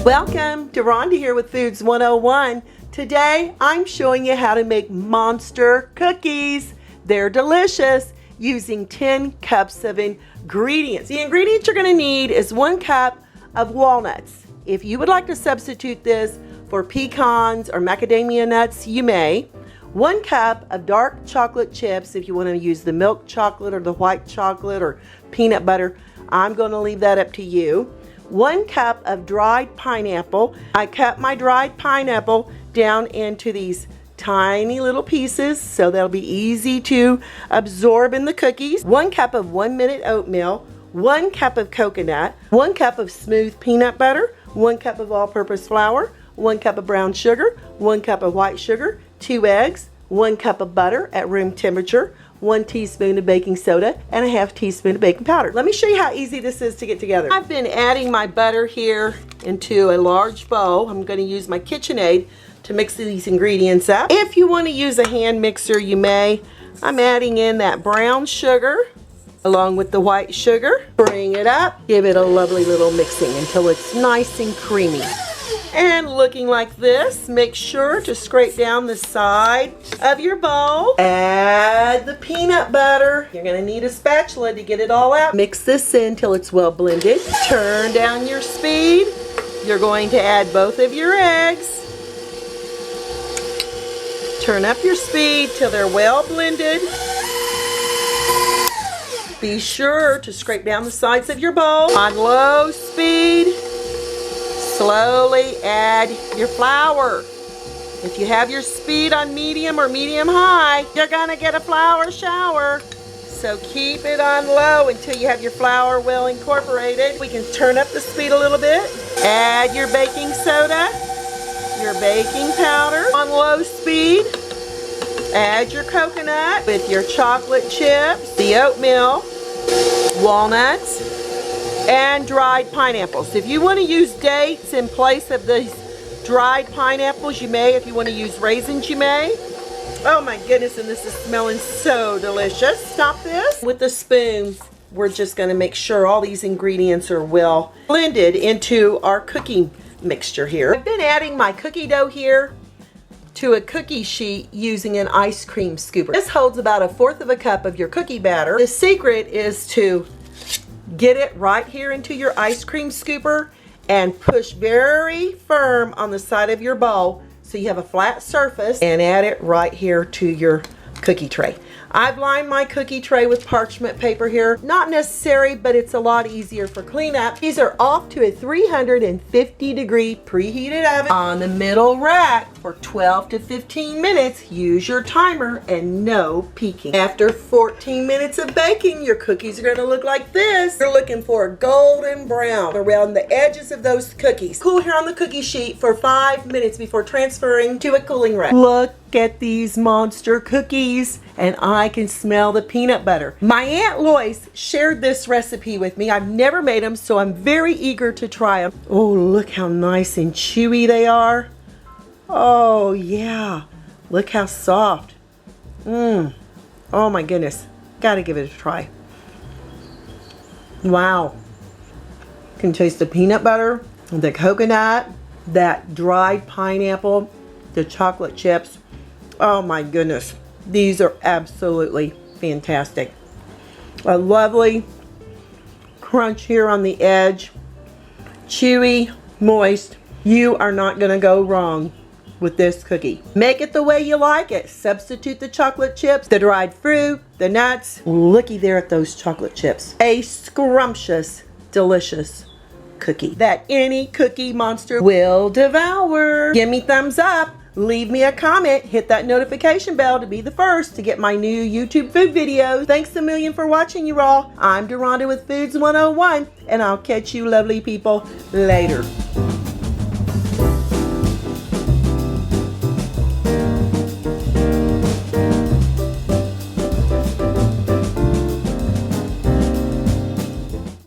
Welcome to Rhonda here with Foods 101. Today I'm showing you how to make monster cookies. They're delicious using 10 cups of ingredients. The ingredients you're going to need is 1 cup of walnuts. If you would like to substitute this for pecans or macadamia nuts, you may. 1 cup of dark chocolate chips if you want to use the milk chocolate or the white chocolate or peanut butter. I'm going to leave that up to you. 1 cup of dried pineapple. I cut my dried pineapple down into these tiny little pieces so they'll be easy to absorb in the cookies. 1 cup of 1-minute oatmeal. 1 cup of coconut. 1 cup of smooth peanut butter. 1 cup of all-purpose flour. 1 cup of brown sugar. 1 cup of white sugar. 2 eggs. 1 cup of butter at room temperature. 1 teaspoon of baking soda and a ½ teaspoon of baking powder. Let me show you how easy this is to get together. I've been adding my butter here into a large bowl. I'm going to use my KitchenAid to mix these ingredients up. If you want to use a hand mixer, you may. I'm adding in that brown sugar along with the white sugar. Bring it up. Give it a lovely little mixing until it's nice and creamy. And looking like this, make sure to scrape down the side of your bowl. Add the peanut butter. You're going to need a spatula to get it all out. Mix this in till it's well blended. Turn down your speed. You're going to add both of your eggs. Turn up your speed till they're well blended. Be sure to scrape down the sides of your bowl. On low speed. Slowly add your flour. If you have your speed on medium or medium high, you're gonna get a flour shower. So keep it on low until you have your flour well incorporated. We can turn up the speed a little bit. Add your baking soda, your baking powder on low speed. Add your coconut with your chocolate chips, the oatmeal, walnuts, and dried pineapples. If you want to use dates in place of these dried pineapples, you may. If you want to use raisins, you may. Oh my goodness, and this is smelling so delicious. Stop this. With a spoon, we're just going to make sure all these ingredients are well blended into our cookie mixture here. I've been adding my cookie dough here to a cookie sheet using an ice cream scooper. This holds about 1/4 cup of your cookie batter. The secret is to get it right here into your ice cream scooper and push very firm on the side of your bowl so you have a flat surface, and add it right here to your cookie tray. I've lined my cookie tray with parchment paper here. Not necessary, but it's a lot easier for cleanup. These are off to a 350-degree preheated oven on the middle rack for 12 to 15 minutes. Use your timer and no peeking. After 14 minutes of baking, your cookies are going to look like this. You're looking for a golden brown around the edges of those cookies. Cool here on the cookie sheet for 5 minutes before transferring to a cooling rack. Look at these monster cookies, and I can smell the peanut butter. My Aunt Lois shared this recipe with me. I've never made them, so I'm very eager to try them. Oh, look how nice and chewy they are. Oh yeah, look how soft. Oh my goodness, gotta give it a try. Wow, can taste the peanut butter, the coconut, that dried pineapple, the chocolate chips. Oh my goodness, these are absolutely fantastic. A lovely crunch here on the edge, chewy, moist. You are not going to go wrong with this cookie. Make it the way you like it. Substitute the chocolate chips, the dried fruit, the nuts. Looky there at those chocolate chips. A scrumptious, delicious cookie that any cookie monster will devour. Give me thumbs up. Leave me a comment, hit that notification bell to be the first to get my new YouTube food videos. Thanks a million for watching, you all. I'm Rhonda with Foods 101, and I'll catch you lovely people later.